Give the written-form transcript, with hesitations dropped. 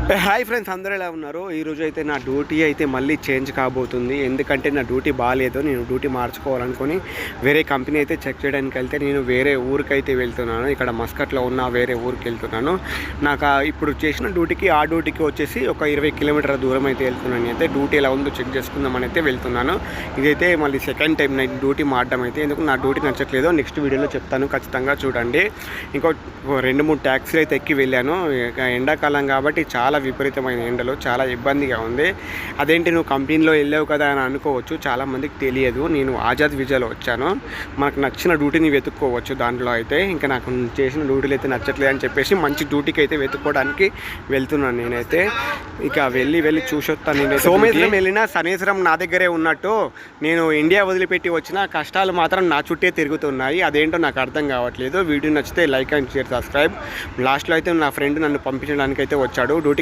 Hi friends, అందరూ ఎలా ఉన్నారు? ఈరోజు అయితే నా డ్యూటీ అయితే మళ్ళీ చేంజ్ కాబోతుంది. ఎందుకంటే నా డ్యూటీ బాగాలేదు. నేను డ్యూటీ మార్చుకోవాలనుకొని వేరే కంపెనీ అయితే చెక్ చేయడానికి వెళ్తే నేను వేరే ఊరికైతే వెళ్తున్నాను. ఇక్కడ మస్కట్లో ఉన్న వేరే ఊరికి వెళ్తున్నాను. నాకు ఇప్పుడు చేసిన డ్యూటీకి ఆ డ్యూటీకి వచ్చేసి ఒక 20 కిలోమీటర్ల దూరం అయితే వెళ్తున్నాను. అయితే డ్యూటీ ఎలా ఉందో చెక్ చేసుకుందామని అయితే వెళ్తున్నాను. ఇదైతే మళ్ళీ సెకండ్ టైం నేను డ్యూటీ మారడం అయితే. ఎందుకు నా డ్యూటీ నచ్చట్లేదు నెక్స్ట్ వీడియోలో చెప్తాను, ఖచ్చితంగా చూడండి. ఇంకో 2-3 ట్యాక్సీలు అయితే ఎక్కి వెళ్ళాను. ఎండాకాలం కాబట్టి చాలా విపరీతమైన ఎండలు, చాలా ఇబ్బందిగా ఉంది. అదేంటి నువ్వు కంపెనీలో వెళ్ళావు కదా అని అనుకోవచ్చు, చాలామందికి తెలియదు. నేను ఆజాద్ విజాలో వచ్చాను. మనకు నచ్చిన డ్యూటీని వెతుక్కోవచ్చు దాంట్లో అయితే. ఇంకా నాకు చేసిన డ్యూటీలు అయితే నచ్చట్లేదు అని చెప్పేసి మంచి డ్యూటీకి అయితే వెతుక్కోవడానికి వెళ్తున్నాను నేనైతే. ఇక వెళ్ళి చూసొస్తాను. నేను సోమేశ్వరం వెళ్ళినా శనేశ్వరం నా దగ్గరే ఉన్నట్టు, నేను ఇండియా వదిలిపెట్టి వచ్చిన కష్టాలు మాత్రం నా చుట్టే తిరుగుతున్నాయి. అదేంటో నాకు అర్థం కావట్లేదు. వీడియో నచ్చితే లైక్ అండ్ షేర్, సబ్స్క్రైబ్. లాస్ట్లో అయితే నా ఫ్రెండ్ నన్ను పంపించడానికి అయితే వచ్చాడు. డ్యూటీ